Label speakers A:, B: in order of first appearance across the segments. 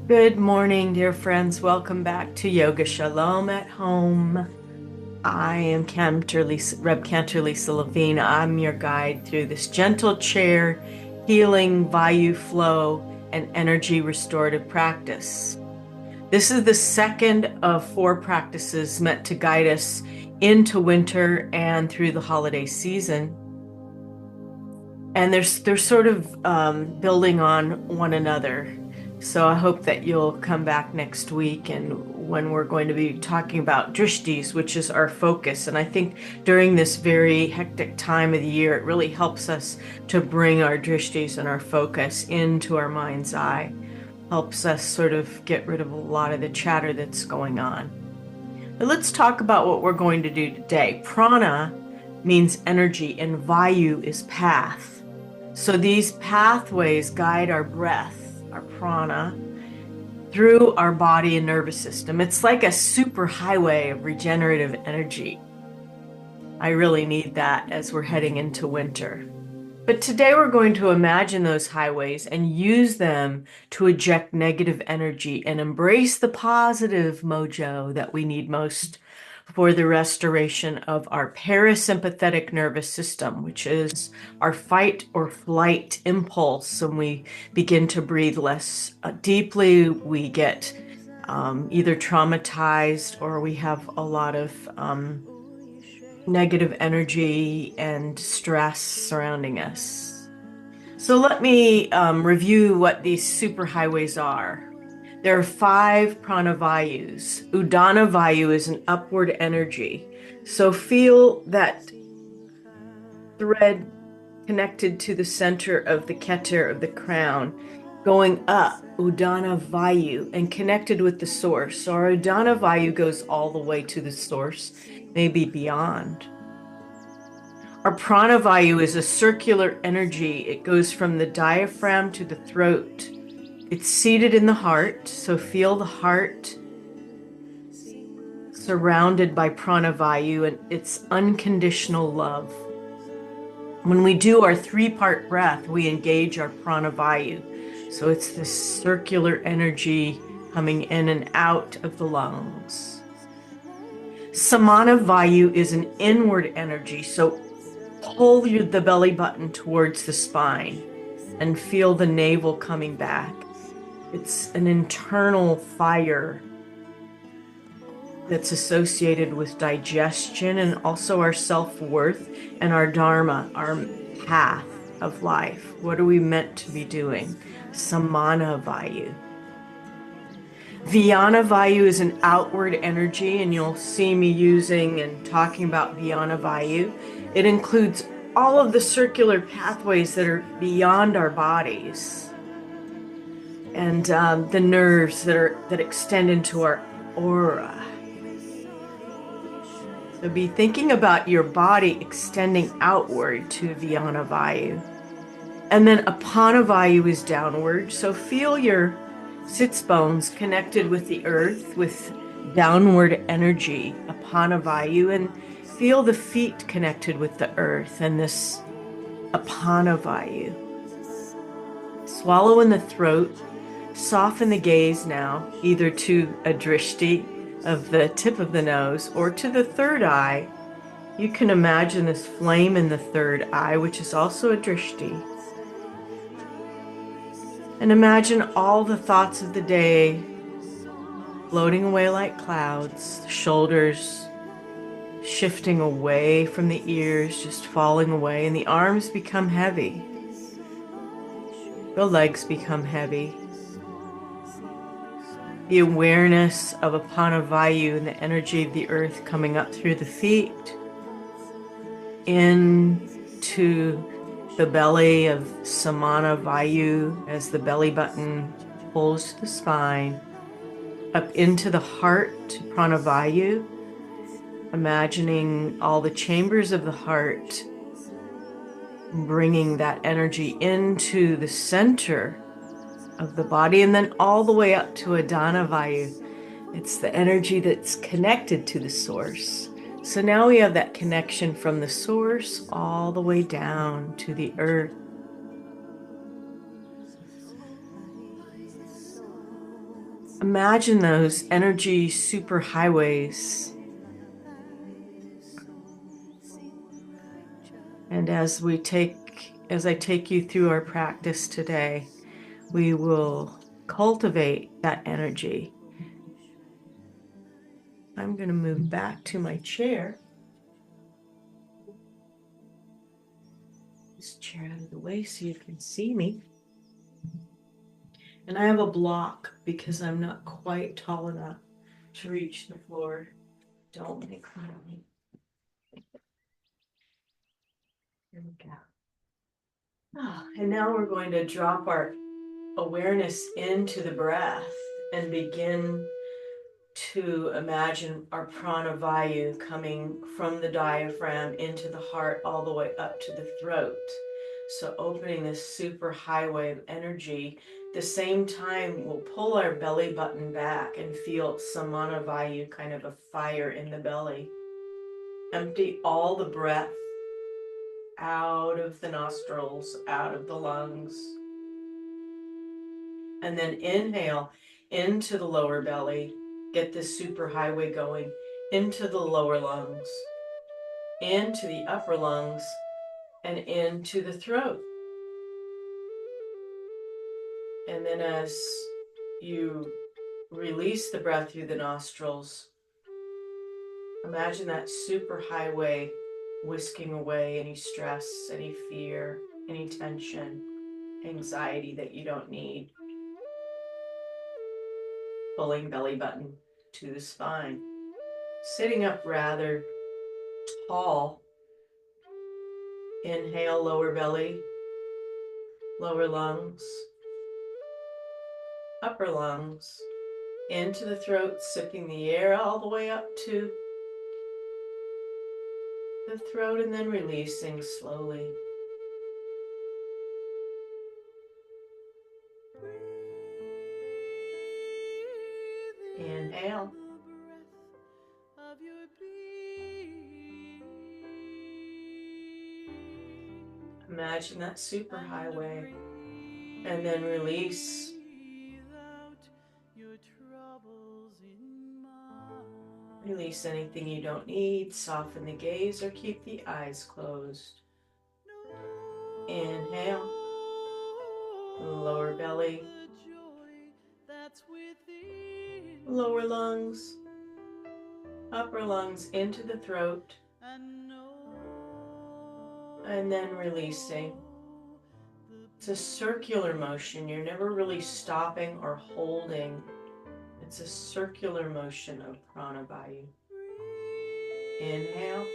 A: Good morning, dear friends. Welcome back to Yoga Shalom at Home. I am Reb Cantor Lisa Levine. I'm your guide through this gentle chair, healing, Vayu flow, and energy restorative practice. This is the second of 4 practices meant to guide us into winter and through the holiday season. And they're sort of building on one another. So I hope that you'll come back next week and when we're going to be talking about drishtis, which is our focus. And I think during this very hectic time of the year, it really helps us to bring our drishtis and our focus into our mind's eye. Helps us sort of get rid of a lot of the chatter that's going on. But let's talk about what we're going to do today. Prana means energy and Vayu is path. So these pathways guide our breath, our prana, through our body and nervous system. It's like a super highway of regenerative energy. I really need that as we're heading into winter. But today we're going to imagine those highways and use them to eject negative energy and embrace the positive mojo that we need most for the restoration of our parasympathetic nervous system, which is our fight or flight impulse. When we begin to breathe less deeply, we get either traumatized or we have a lot of negative energy and stress surrounding us. So let me review what these superhighways are. There are 5 Prana Vayus. Udana Vayu is an upward energy. So feel that thread connected to the center of the Keter of the crown, going up, Udana Vayu, and connected with the source. So our Udana Vayu goes all the way to the source, maybe beyond. Our Prana Vayu is a circular energy. It goes from the diaphragm to the throat. It's seated in the heart, so feel the heart surrounded by Prana Vayu and its unconditional love. When we do our 3-part breath, we engage our Prana Vayu. So it's this circular energy coming in and out of the lungs. Samana Vayu is an inward energy, so pull the belly button towards the spine and feel the navel coming back. It's an internal fire that's associated with digestion and also our self-worth and our dharma, our path of life. What are we meant to be doing? Samana Vayu. Vyana Vayu is an outward energy, and you'll see me using and talking about Vyana Vayu. It includes all of the circular pathways that are beyond our bodies and the nerves that extend into our aura. So be thinking about your body extending outward to Vyana Vayu. And then Apana Vayu is downward. So feel your sits bones connected with the earth with downward energy, Apana Vayu, and feel the feet connected with the earth and this Apana Vayu. Swallow in the throat. Soften the gaze now, either to a drishti of the tip of the nose or to the third eye. You can imagine this flame in the third eye, which is also a drishti. And imagine all the thoughts of the day floating away like clouds, the shoulders shifting away from the ears, just falling away, and the arms become heavy. The legs become heavy. The awareness of Apana Vayu and the energy of the earth coming up through the feet into the belly of Samana Vayu as the belly button pulls to the spine, up into the heart to Prana Vayu, imagining all the chambers of the heart, bringing that energy into the center of the body, and then all the way up to Udana Vayu. It's the energy that's connected to the source. So now we have that connection from the source all the way down to the earth. Imagine those energy superhighways. And as I take you through our practice today, we will cultivate that energy. I'm going to move back to my chair. This chair out of the way so you can see me. And I have a block because I'm not quite tall enough to reach the floor. Don't make fun of me. Here we go. And now we're going to drop our awareness into the breath and begin to imagine our Prana Vayu coming from the diaphragm into the heart all the way up to the throat. So opening this super highway of energy. At the same time, we'll pull our belly button back and feel Samana Vayu, kind of a fire in the belly. Empty all the breath out of the nostrils, out of the lungs. And then inhale into the lower belly. Get this super highway going into the lower lungs, into the upper lungs, and into the throat. And then as you release the breath through the nostrils, imagine that super highway whisking away any stress, any fear, any tension, anxiety that you don't need. Pulling belly button to the spine. Sitting up rather tall. Inhale, lower belly, lower lungs, upper lungs, into the throat, sipping the air all the way up to the throat and then releasing slowly. Inhale. Imagine that super highway and then release. Release anything you don't need, soften the gaze or keep the eyes closed. Inhale, lower belly, lower lungs, upper lungs into the throat, and then releasing. It's a circular motion. You're never really stopping or holding. It's a circular motion of Prana Vayu. Inhale.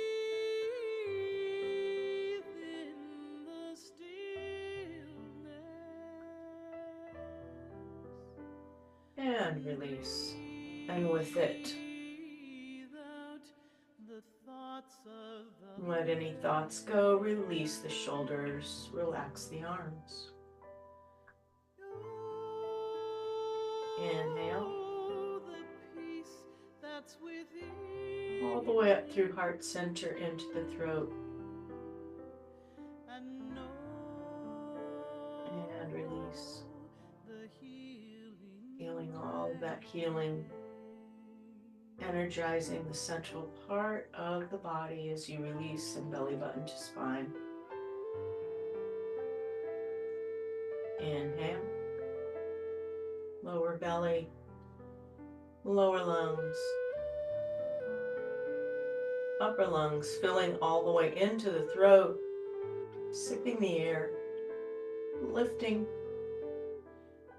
A: And release. And with it, let any thoughts go. Release the shoulders. Relax the arms. Inhale. All the way up through heart center into the throat. And release. Feeling all of that healing, energizing the central part of the body as you release from belly button to spine. Inhale. Lower belly, lower lungs, upper lungs, filling all the way into the throat, sipping the air, lifting,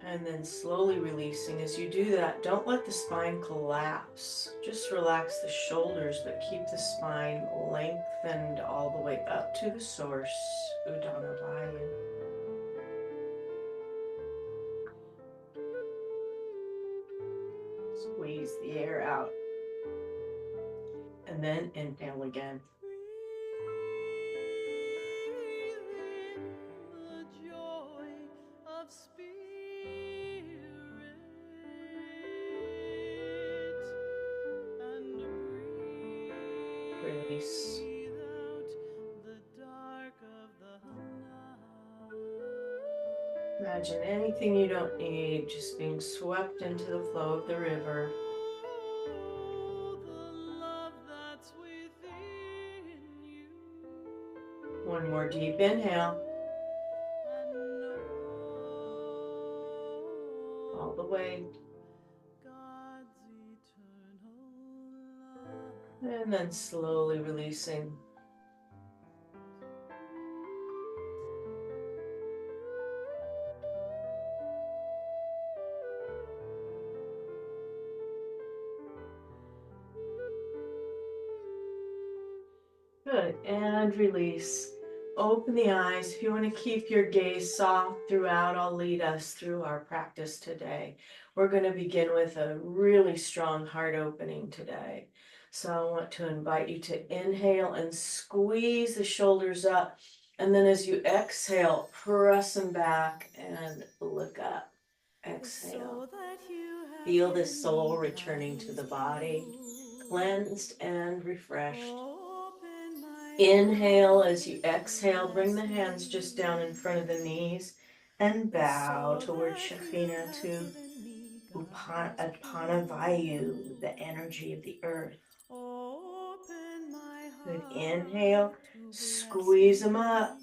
A: and then slowly releasing. As you do that, don't let the spine collapse. Just relax the shoulders, but keep the spine lengthened all the way up to the source, Udana Vayu. Squeeze the air out. And then inhale again. Release. Imagine anything you don't need just being swept into the flow of the river. One more deep inhale. All the way. And then slowly releasing. Good, and release. Open the eyes. If you want to keep your gaze soft throughout, I'll lead us through our practice today. We're going to begin with a really strong heart opening today. So I want to invite you to inhale and squeeze the shoulders up. And then as you exhale, press them back and look up. Exhale. Feel the soul returning to the body, cleansed and refreshed. Inhale as you exhale, bring the hands just down in front of the knees and bow towards Shafina to Prana Vayu, the energy of the earth. Good. Inhale, squeeze them up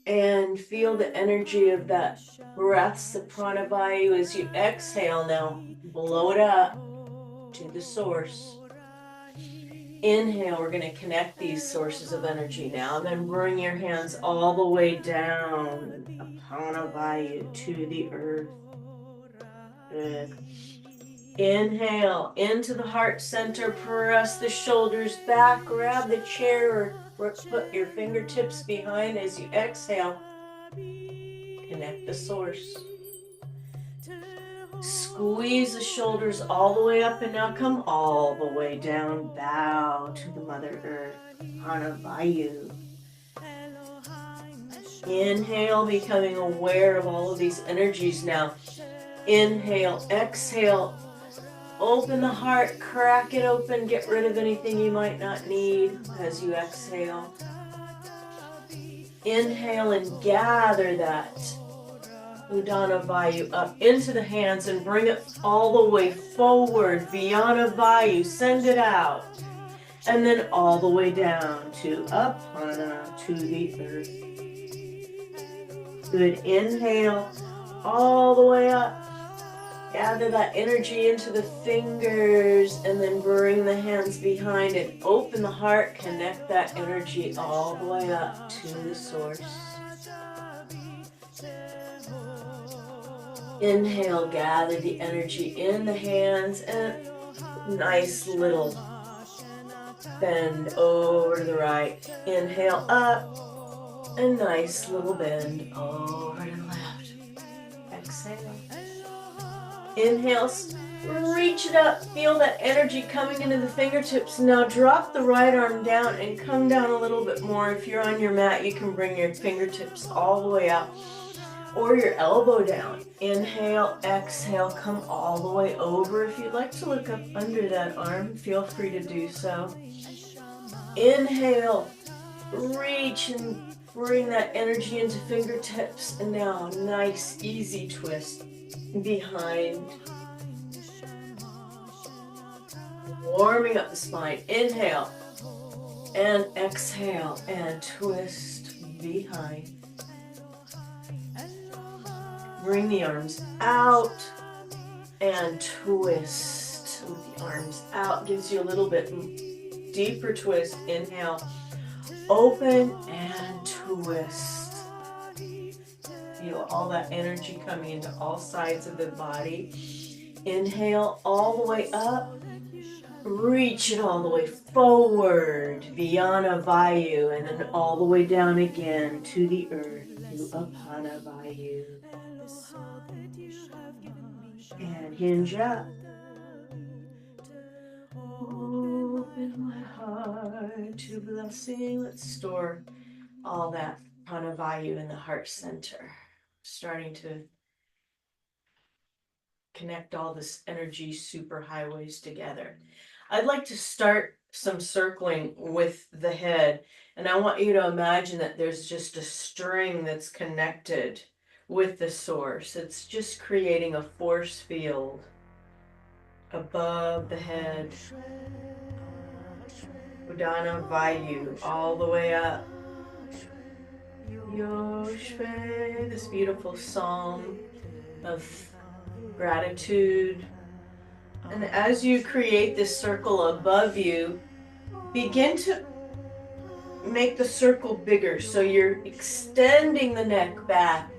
A: and feel the energy of that breaths, the Prana Vayu. As you exhale now, blow it up to the source. Inhale, we're going to connect these sources of energy now. Then bring your hands all the way down, Prana Vayu, to the earth. Good. Inhale, into the heart center, press the shoulders back, grab the chair or put your fingertips behind as you exhale. Connect the source. Squeeze the shoulders all the way up and now come all the way down. Bow to the Mother Earth. Prana Vayu. Inhale, becoming aware of all of these energies now. Inhale, exhale. Open the heart, crack it open, get rid of anything you might not need as you exhale. Inhale and gather that Udana Vayu up into the hands and bring it all the way forward. Vyana Vayu, send it out. And then all the way down to Apana, to the earth. Good. Inhale, all the way up. Gather that energy into the fingers and then bring the hands behind it. Open the heart, connect that energy all the way up to the source. Inhale, gather the energy in the hands and nice little bend over to the right. Inhale up, a nice little bend over to the left. Exhale. Inhale, reach it up, feel that energy coming into the fingertips. Now drop the right arm down and come down a little bit more. If you're on your mat, you can bring your fingertips all the way out or your elbow down. Inhale, exhale, come all the way over. If you'd like to look up under that arm, feel free to do so. Inhale, reach and bring that energy into fingertips. And now, nice, easy twist behind. Warming up the spine. Inhale and exhale and twist behind. Bring the arms out and twist with the arms out. Gives you a little bit deeper twist. Inhale, open and twist. Feel all that energy coming into all sides of the body. Inhale all the way up. Reach it all the way forward. Vyana Vayu. And then all the way down again to the earth. To Apana Vayu. And hinge up. Open my heart to blessing. Let's store all that Prana Vayu in the heart center. Starting to connect all this energy superhighways together. I'd like to start some circling with the head, and I want you to imagine that there's just a string that's connected with the source. It's just creating a force field above the head. Prana Vayu, all the way up. Yoshve, this beautiful psalm of gratitude. And as you create this circle above you, begin to make the circle bigger. So you're extending the neck back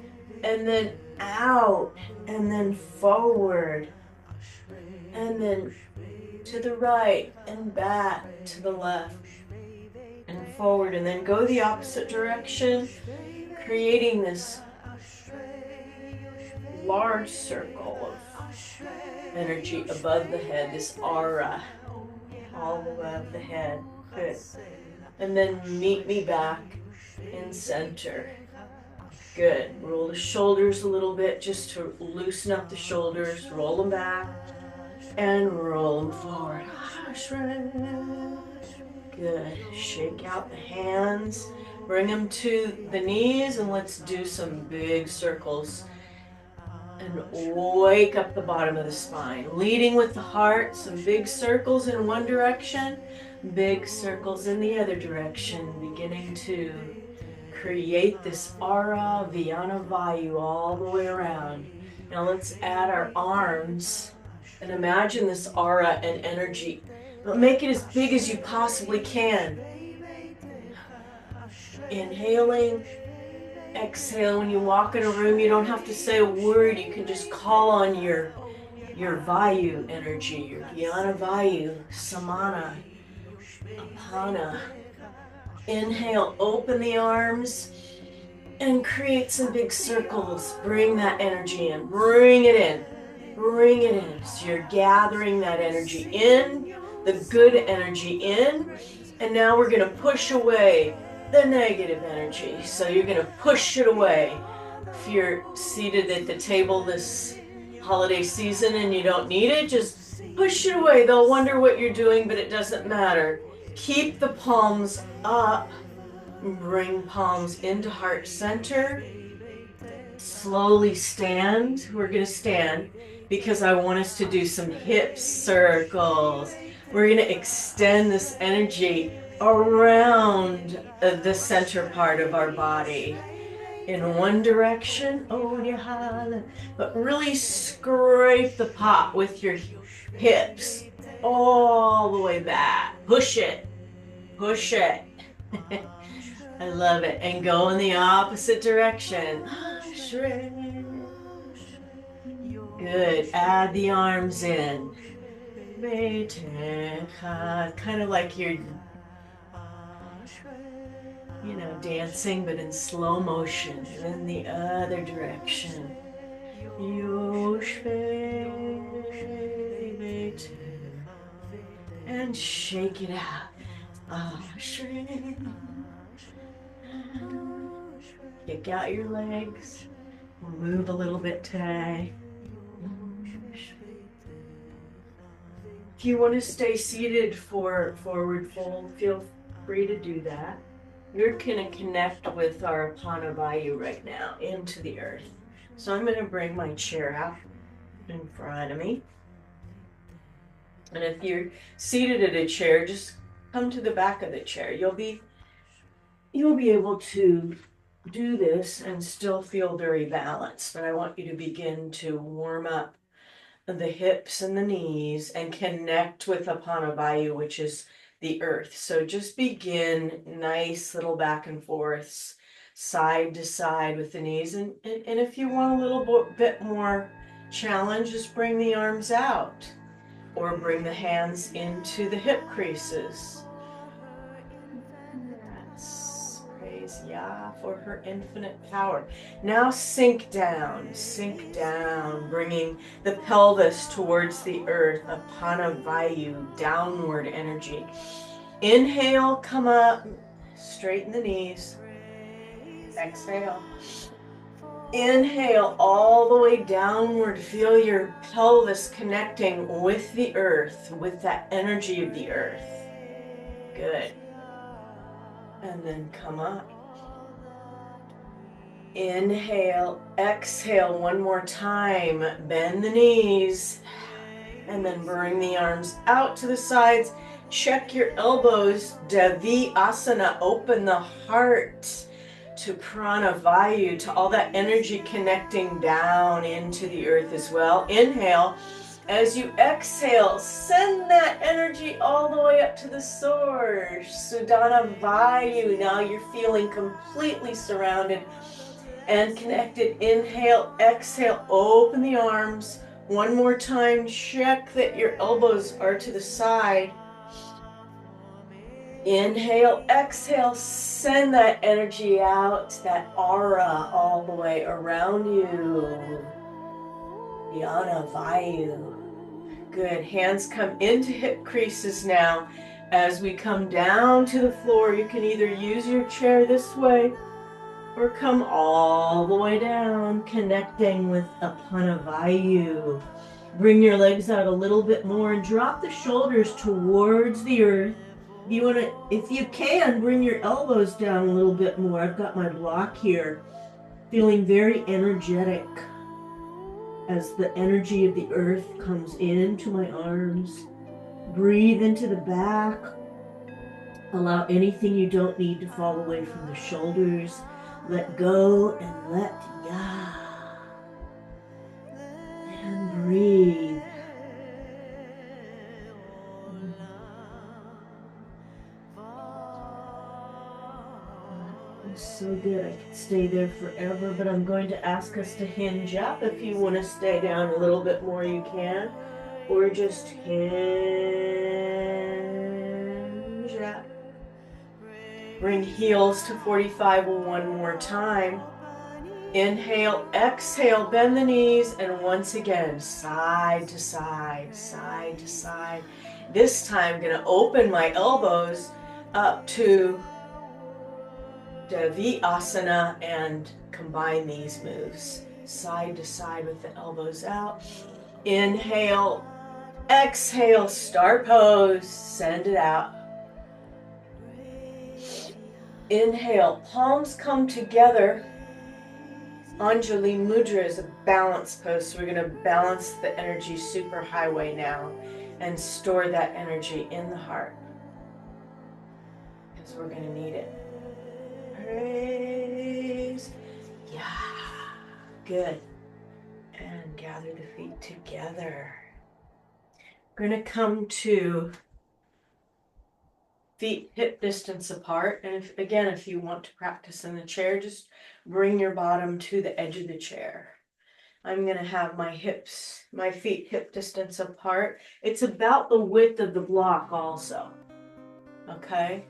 A: and then out and then forward and then to the right and back to the left and forward, and then go the opposite direction, creating this large circle of energy above the head, this aura all above the head. Good. And then meet me back in center. Good. Roll the shoulders a little bit just to loosen up the shoulders. Roll them back and roll them forward. Good. Shake out the hands. Bring them to the knees and let's do some big circles. And wake up the bottom of the spine. Leading with the heart, some big circles in one direction, big circles in the other direction, beginning to create this aura, Prana Vayu, all the way around. Now let's add our arms and imagine this aura and energy. But make it as big as you possibly can. Inhaling. Exhale. When you walk in a room, you don't have to say a word. You can just call on your Vayu energy, your Prana Vayu, Samana, Apana. Inhale, open the arms and create some big circles. Bring that energy in. Bring it in. Bring it in. So you're gathering that energy in, the good energy in, and now we're going to push away the negative energy. So you're going to push it away. If you're seated at the table this holiday season and you don't need it, just push it away. They'll wonder what you're doing, but it doesn't matter. Keep the palms up. Bring palms into heart center. Slowly stand. We're going to stand because I want us to do some hip circles. We're going to extend this energy around the center part of our body in one direction, but really scrape the pot with your hips all the way back. Push it, push it. I love it. And go in the opposite direction. Good. Add the arms in. Kind of like you're, dancing, but in slow motion. And in the other direction. And shake it out. Kick out your legs. Move a little bit today. If you want to stay seated for forward fold, feel free to do that. You're going to connect with our Prana Vayu right now into the earth. So I'm going to bring my chair out in front of me. And if you're seated at a chair, just come to the back of the chair. You'll be able to do this and still feel very balanced. But I want you to begin to warm up the hips and the knees and connect with Prana Vayu, which is the earth. So just begin nice little back and forths, side to side with the knees. And if you want a little bit more challenge, just bring the arms out or bring the hands into the hip creases. Yes. Praise Yah for her infinite power. Now sink down, bringing the pelvis towards the earth, a Prana Vayu, downward energy. Inhale, come up, straighten the knees. Exhale. Inhale all the way downward. Feel your pelvis connecting with the earth, with that energy of the earth. Good. And then come up. Inhale, exhale one more time. Bend the knees and then bring the arms out to the sides. Check your elbows. Devi Asana, open the heart to Prana Vayu, to all that energy connecting down into the earth as well. Inhale. As you exhale, send that energy all the way up to the source. Prana Vayu. Now you're feeling completely surrounded and connected. Inhale, exhale, open the arms. One more time, check that your elbows are to the side. Inhale, exhale, send that energy out, that aura all the way around you. Prana Vayu. Good. Hands come into hip creases now. As we come down to the floor, you can either use your chair this way or come all the way down, connecting with Prana Vayu. Bring your legs out a little bit more and drop the shoulders towards the earth. If you can, bring your elbows down a little bit more. I've got my block here, feeling very energetic as the energy of the earth comes into my arms. Breathe into the back. Allow anything you don't need to fall away from the shoulders. Let go and let ya. And breathe. It's so good. I could stay there forever, but I'm going to ask us to hinge up. If you want to stay down a little bit more, you can. Or just hinge up. Bring heels to 45 one more time. Inhale, exhale, bend the knees, and once again, side to side, side to side. This time, I'm going to open my elbows up to Devi Asana and combine these moves. Side to side with the elbows out. Inhale, exhale, star pose, send it out. Inhale, palms come together. Anjali Mudra is a balance pose, so we're going to balance the energy superhighway now and store that energy in the heart because we're going to need it. Praise. Yeah. Good. And gather the feet together. We're going to come to feet hip distance apart. And if you want to practice in the chair, just bring your bottom to the edge of the chair. I'm going to have my feet hip distance apart. It's about the width of the block also. Okay?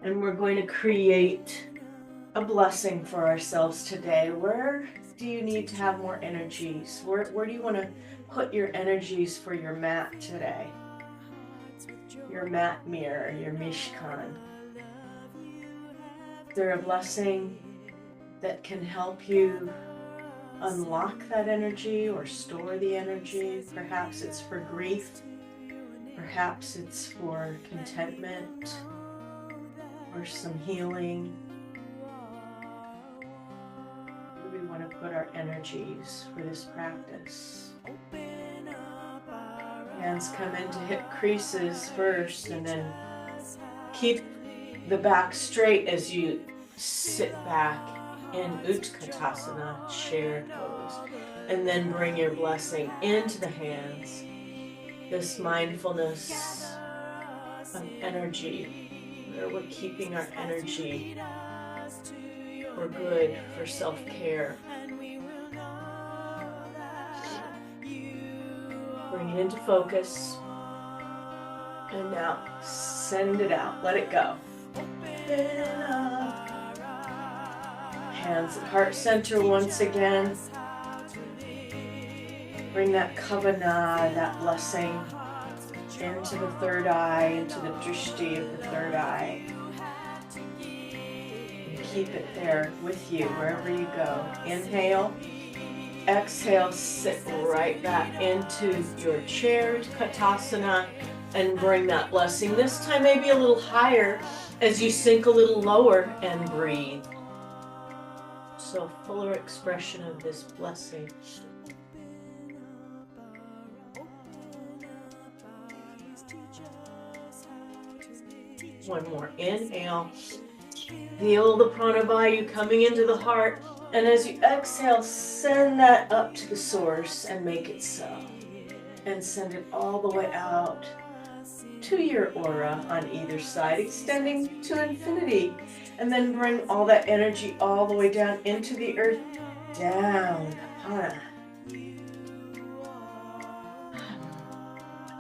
A: And we're going to create a blessing for ourselves today. Where do you need to have more energies? Where do you want to put your energies for your mat today? Your mat mirror, your Mishkan. Is there a blessing that can help you unlock that energy or store the energy? Perhaps it's for grief. Perhaps it's for contentment or some healing. Where do we want to put our energies for this practice? Hands come into hip creases first, and then keep the back straight as you sit back in Utkatasana, chair pose. And then bring your blessing into the hands. This mindfulness of energy, where we're keeping our energy for good, for self-care. Bring it into focus. And now send it out. Let it go. Hands at heart center once again. Bring that kavana, that blessing, into the third eye, into the drishti of the third eye. And keep it there with you wherever you go. Inhale. Exhale, sit right back into your chair, Katasana, and bring that blessing. This time maybe a little higher as you sink a little lower and breathe. so fuller expression of this blessing. One more inhale. Feel the Prana Vayu coming into the heart. And as you exhale, send that up to the source and make it so. And send it all the way out to your aura on either side, extending to infinity. And then bring all that energy all the way down into the earth, down, Prana.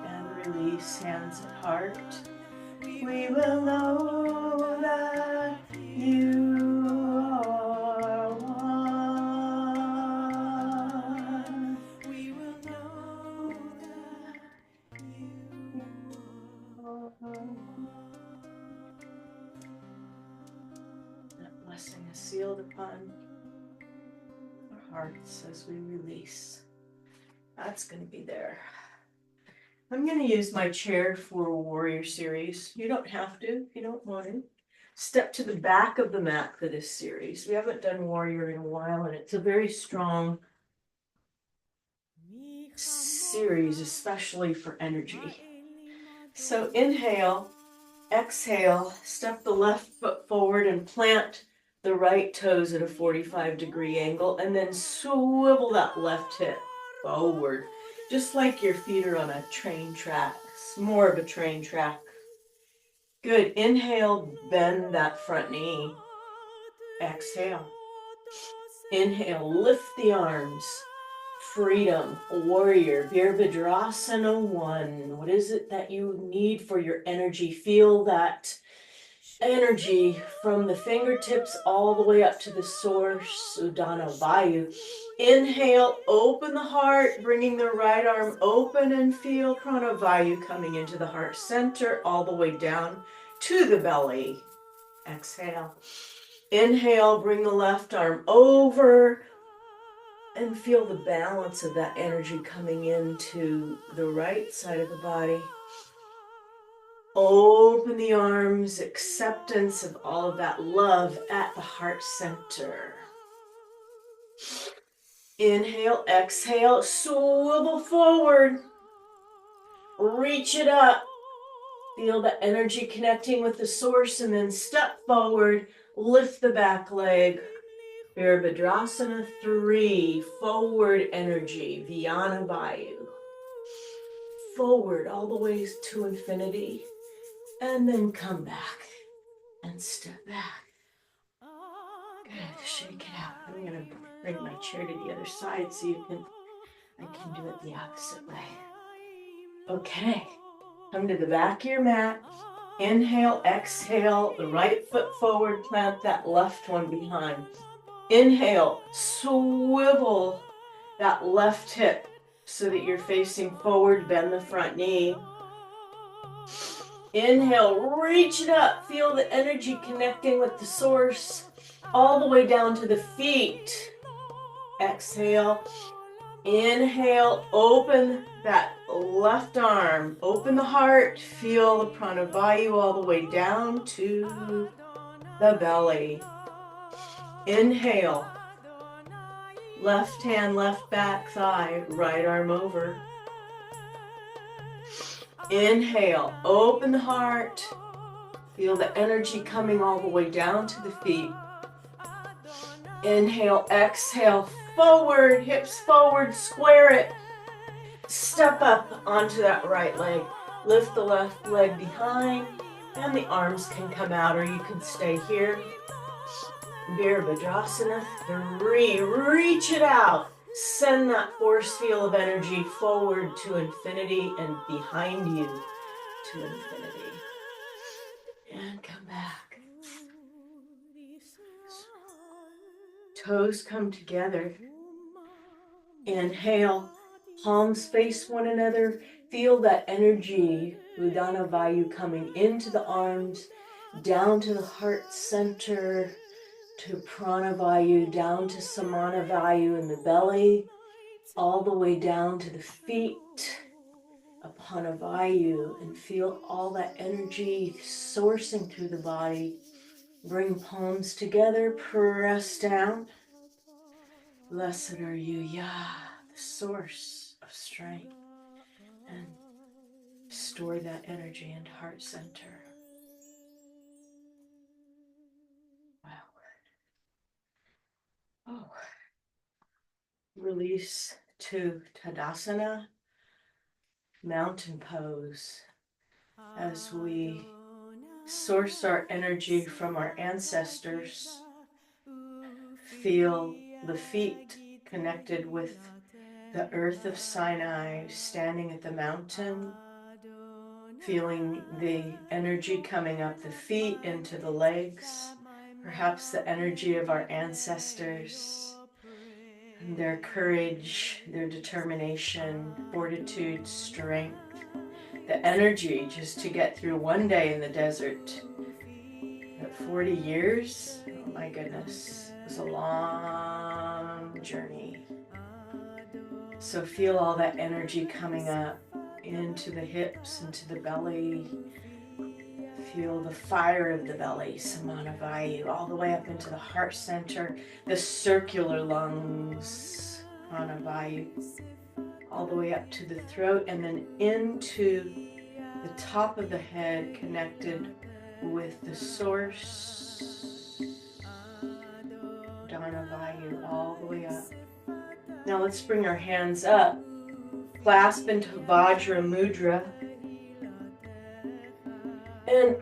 A: And release, hands at heart. We will know that you are one. We will know that you are one. That blessing is sealed upon our hearts as we release. That's going to be there. I'm going to use my chair for Warrior Series. You don't have to if you don't want to. Step to the back of the mat for this series. We haven't done Warrior in a while, and it's a very strong series, especially for energy. So inhale, exhale, step the left foot forward and plant the right toes at a 45-degree angle, and then swivel that left hip forward. Just like your feet are on a train track, it's more of a train track. Good, inhale, bend that front knee. Exhale. Inhale, lift the arms. Freedom, warrior, Virabhadrasana 1. What is it that you need for your energy? Feel that energy from the fingertips all the way up to the source, Prana Vayu. Inhale, open the heart, bringing the right arm open and feel Prana Vayu coming into the heart center all the way down to the belly. Exhale. Inhale, bring the left arm over and feel the balance of that energy coming into the right side of the body. Open the arms, acceptance of all of that love at the heart center. Inhale, exhale, swivel forward. Reach it up. Feel the energy connecting with the source and then step forward. Lift the back leg. Virabhadrasana 3, forward energy, Prana Vayu. Forward all the way to infinity. And then come back and step back. Good, shake it out. I'm going to bring my chair to the other side so I can do it the opposite way. Okay, come to the back of your mat. Inhale, exhale, the right foot forward, plant that left one behind. Inhale, swivel that left hip so that you're facing forward, bend the front knee. Inhale, reach it up, feel the energy connecting with the source all the way down to the feet. Exhale, inhale, open that left arm, open the heart, feel the Prana Vayu all the way down to the belly. Inhale, left hand, left back thigh, right arm over. Inhale, open the heart, feel the energy coming all the way down to the feet. Inhale, exhale, forward, hips forward, square it. Step up onto that right leg. Lift the left leg behind, and the arms can come out, or you can stay here. Virabhadrasana 3, reach it out. Send that force field of energy forward to infinity and behind you to infinity. And come back. Toes come together. Inhale, palms face one another. Feel that energy, Prana Vayu, coming into the arms, down to the heart center, to Prana Vayu, down to Samana Vayu in the belly, all the way down to the feet, Prana Vayu, and feel all that energy sourcing through the body. Bring palms together, press down. Blessed are you, Yah, the source of strength. And store that energy into heart center. Wow. Oh. Release to Tadasana, mountain pose, as we source our energy from our ancestors. Feel the feet connected with the earth of Sinai, standing at the mountain, feeling the energy coming up the feet into the legs, perhaps the energy of our ancestors, and their courage, their determination, fortitude, strength, the energy just to get through one day in the desert. But 40 years, oh my goodness, it was a long journey. So feel all that energy coming up into the hips, into the belly. Feel the fire of the belly, Prana Vayu, all the way up into the heart center, the circular lungs, Prana Vayu, all the way up to the throat, and then into the top of the head, connected with the source, Dana Vayu, all the way up. Now let's bring our hands up, clasp into Vajra Mudra, and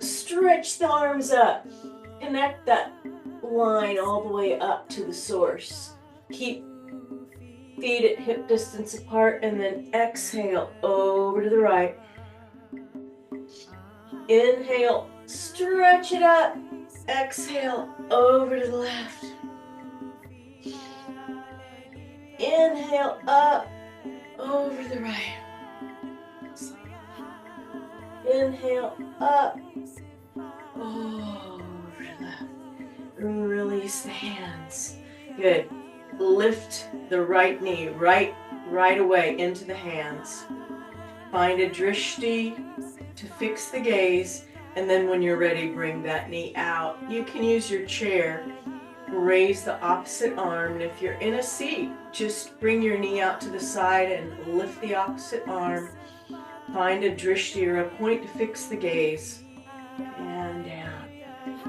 A: stretch the arms up. Connect that line all the way up to the source. Keep feet at hip distance apart, and then exhale over to the right. Inhale, stretch it up. Exhale over to the left. Inhale up, over the right. Inhale up, over the left. Release the hands. Good. Lift the right knee right away into the hands. Find a drishti to fix the gaze, and then when you're ready, bring that knee out. You can use your chair. Raise the opposite arm, and if you're in a seat, just bring your knee out to the side and lift the opposite arm. Find a drishti or a point to fix the gaze, and down.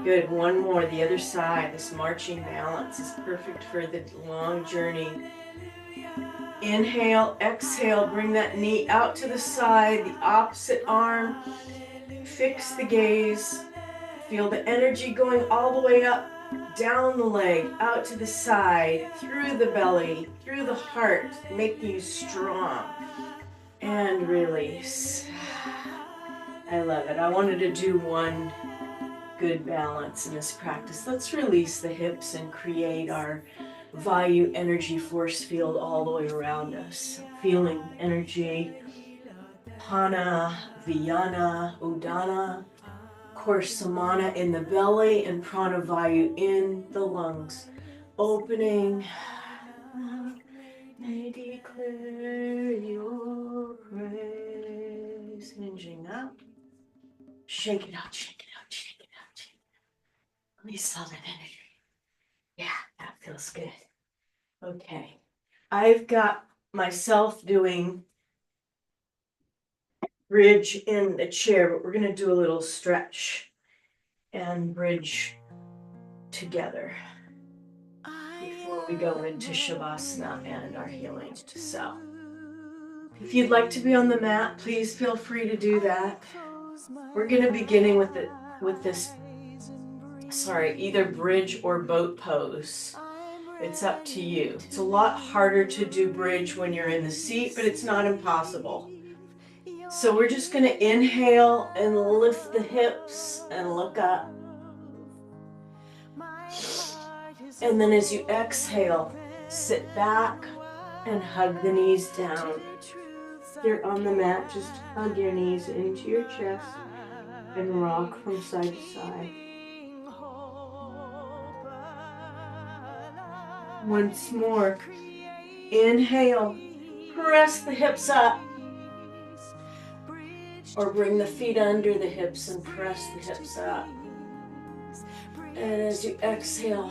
A: Good, one more, the other side. This marching balance is perfect for the long journey. Inhale, exhale, bring that knee out to the side, the opposite arm. Fix the gaze. Feel the energy going all the way up, down the leg, out to the side, through the belly, through the heart, making you strong. And release. I love it. I wanted to do one good balance in this practice. Let's release the hips and create our Vayu energy force field all the way around us. Feeling energy, Pana, Viyana, Udana, of course, Samana in the belly and Prana Vayu in the lungs. Opening, may declare your praise. Hinging up. Shake it out, shake it out, shake it out. Shake it out. Release all that energy. Yeah, that feels good. Okay. I've got myself doing bridge in the chair, but we're going to do a little stretch and bridge together before we go into Shavasana and our healing. So if you'd like to be on the mat, please feel free to do that. We're going to be beginning with this either bridge or boat pose. It's up to you. It's a lot harder to do bridge when you're in the seat, but it's not impossible. So we're just going to inhale and lift the hips and look up. And then as you exhale, sit back and hug the knees down. If you're on the mat, just hug your knees into your chest and rock from side to side. Once more, inhale, press the hips up, or bring the feet under the hips and press the hips up. And as you exhale,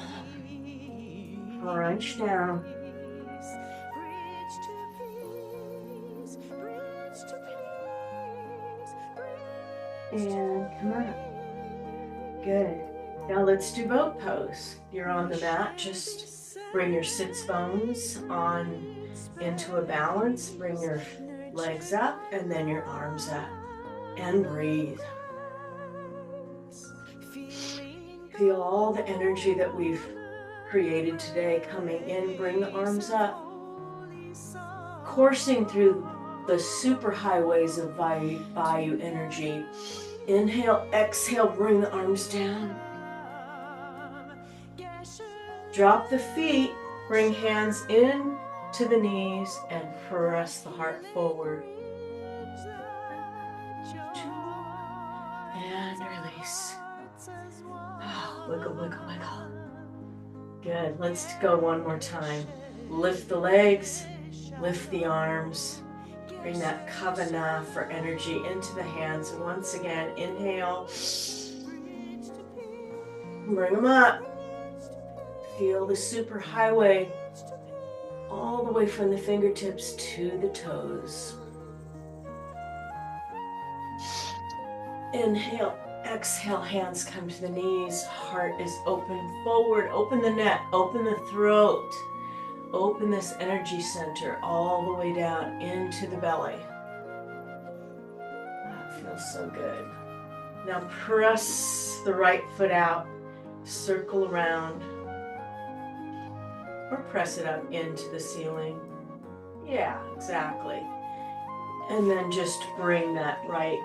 A: Crunch down. And come up. Good. Now let's do boat pose. You're on the mat. Just bring your sits bones on into a balance. Bring your legs up and then your arms up. And breathe. Feel all the energy that we've created today coming in. Bring the arms up. Coursing through the super highways of Vayu energy. Inhale, exhale, bring the arms down. Drop the feet, bring hands in to the knees and press the heart forward. And release. Oh, wiggle, wiggle, wiggle. Good, let's go one more time. Lift the legs, lift the arms. Bring that kavana for energy into the hands. Once again, inhale. Bring them up. Feel the super highway all the way from the fingertips to the toes. Inhale, exhale, hands come to the knees. Heart is open forward. Open the neck, open the throat. Open this energy center all the way down into the belly. That feels so good. Now press the right foot out, circle around, or press it up into the ceiling. Yeah, exactly. And then just bring that right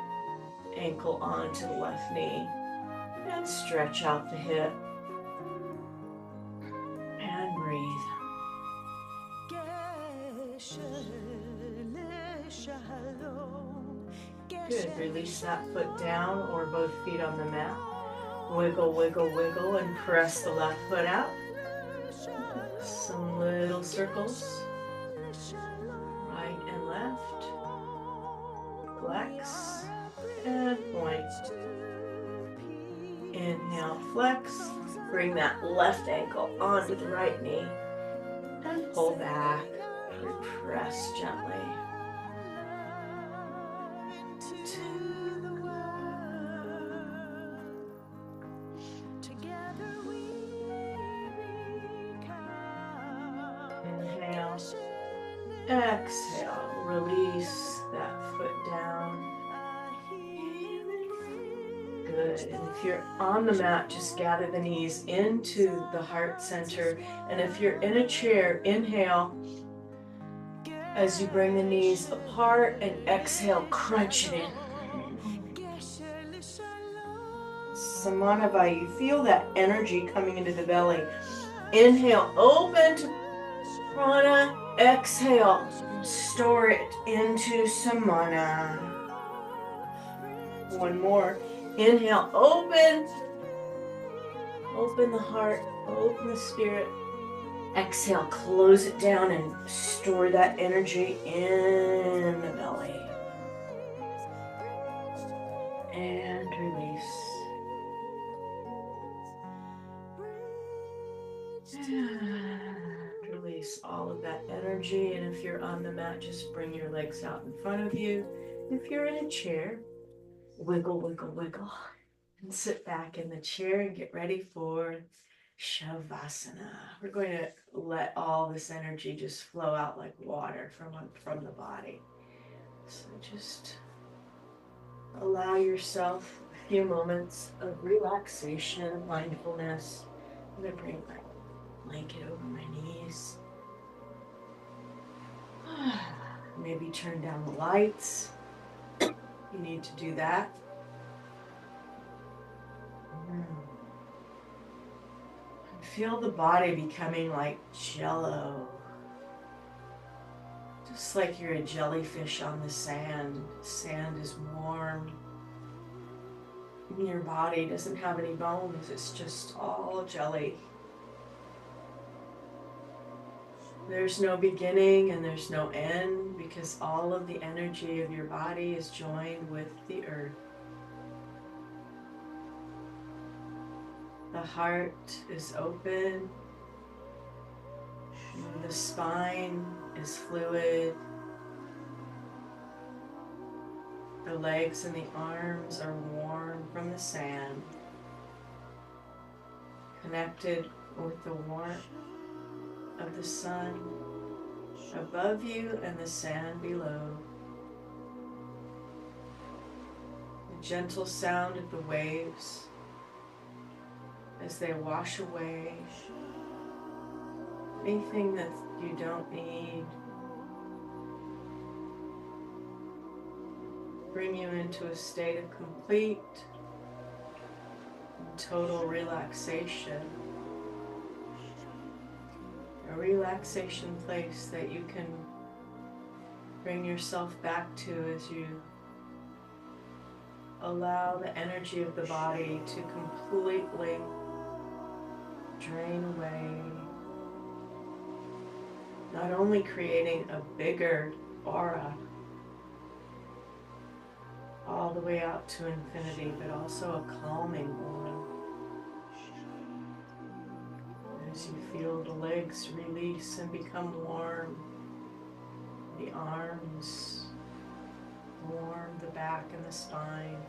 A: ankle onto the left knee and stretch out the hip and breathe. Good, release that foot down or both feet on the mat. Wiggle, wiggle, wiggle, and press the left foot out. Some little circles, right and left. Flex and point. Inhale, flex. Bring that left ankle onto the right knee and pull back. Press gently. Inhale, exhale, release that foot down. Good, and if you're on the mat, just gather the knees into the heart center. And if you're in a chair, inhale as you bring the knees apart and exhale, crunch it in. Samana Vayu, feel that energy coming into the belly. Inhale, open to Prana. Exhale, store it into Samana. One more. Inhale, open. Open the heart, open the spirit. Exhale, close it down and store that energy in the belly. And release. And release all of that energy. And if you're on the mat, just bring your legs out in front of you. If you're in a chair, wiggle, wiggle, wiggle. And sit back in the chair and get ready for Shavasana. We're going to let all this energy just flow out like water from the body. So just allow yourself a few moments of relaxation, mindfulness. I'm going to bring my blanket over my knees. Maybe turn down the lights. You need to do that. Feel the body becoming like jello. Just like you're a jellyfish on the sand. Sand is warm. Your body doesn't have any bones. It's just all jelly. There's no beginning and there's no end because all of the energy of your body is joined with the earth. The heart is open. The spine is fluid. The legs and the arms are warm from the sand, connected with the warmth of the sun above you and the sand below. The gentle sound of the waves as they wash away anything that you don't need. Bring you into a state of complete and total relaxation. A relaxation place that you can bring yourself back to as you allow the energy of the body to completely drain away. Not only creating a bigger aura all the way out to infinity, but also a calming one. As you feel the legs release and become warm, the arms warm, the back and the spine,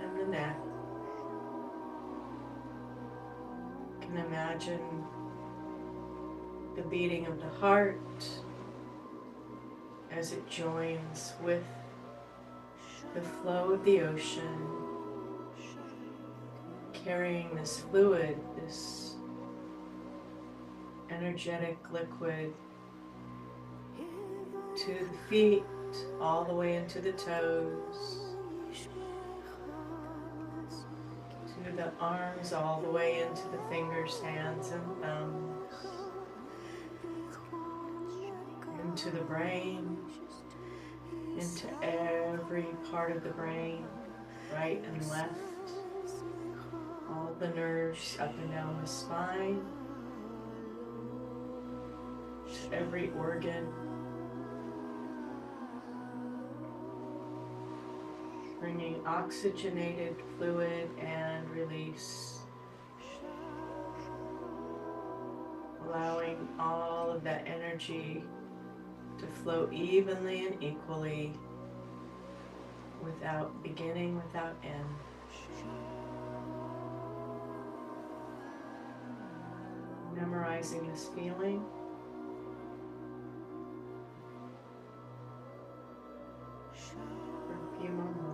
A: and the neck. You can imagine the beating of the heart as it joins with the flow of the ocean, carrying this fluid, this energetic liquid to the feet, all the way into the toes, to the arms, all the way into the fingers, hands, and thumbs, into the brain, into every part of the brain, right and left, all the nerves up and down the spine, to every organ, bringing oxygenated fluid and release, allowing all of that energy to flow evenly and equally, without beginning, without end. Memorizing this feeling. For a few more moments.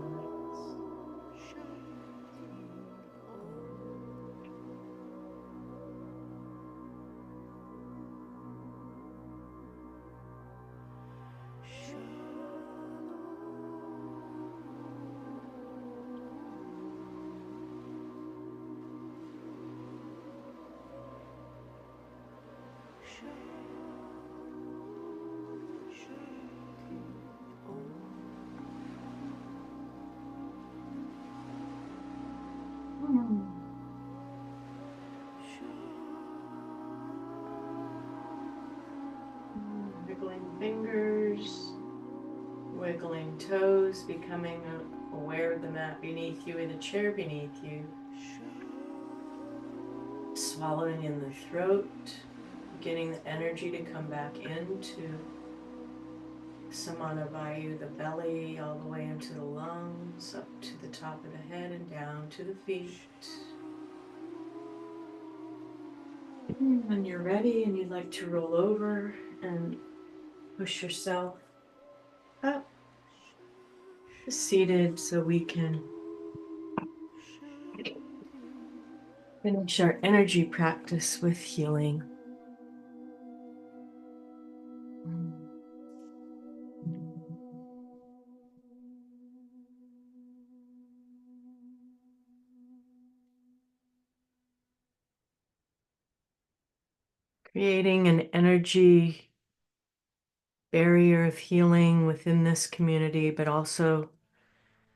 A: Wiggling fingers, wiggling toes, becoming aware of the mat beneath you or the chair beneath you. Swallowing in the throat, getting the energy to come back into Prana Vayu, the belly, all the way into the lungs, up to the top of the head and down to the feet. When you're ready and you'd like to roll over and push yourself up, seated, so we can finish our energy practice with healing. Creating an energy barrier of healing within this community, but also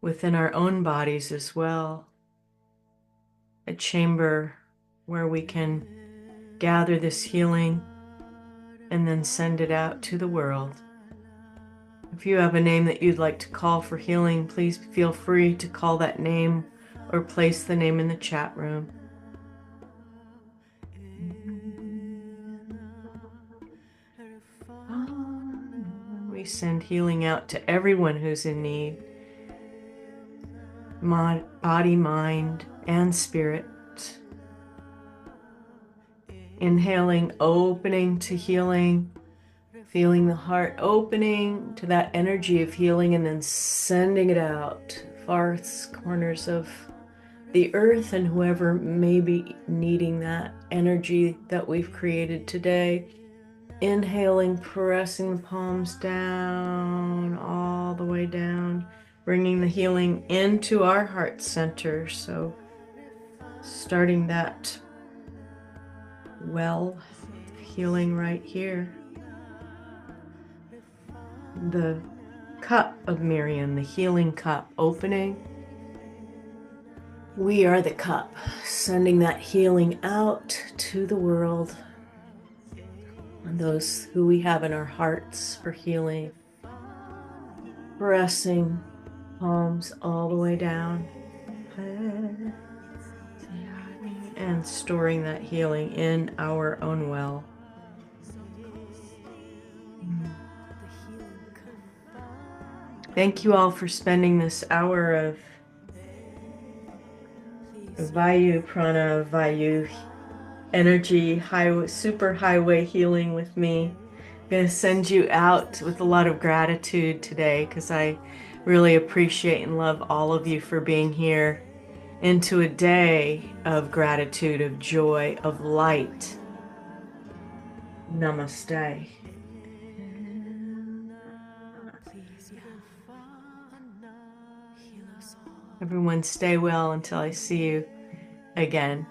A: within our own bodies as well. A chamber where we can gather this healing and then send it out to the world. If you have a name that you'd like to call for healing, please feel free to call that name or place the name in the chat room. We send healing out to everyone who's in need. Body, mind, and spirit. Inhaling, opening to healing, feeling the heart opening to that energy of healing, and then sending it out farthest corners of the earth and whoever may be needing that energy that we've created today. Inhaling, pressing the palms down, all the way down, bringing the healing into our heart center. So starting that well healing right here. The cup of Miriam, the healing cup opening. We are the cup, sending that healing out to the world and those who we have in our hearts for healing. Pressing palms all the way down and storing that healing in our own well. Thank you all for spending this hour of Vayu, Prana Vayu energy, super highway healing with me. I'm going to send you out with a lot of gratitude today because I really appreciate and love all of you for being here into a day of gratitude, of joy, of light. Namaste. Everyone stay well until I see you again.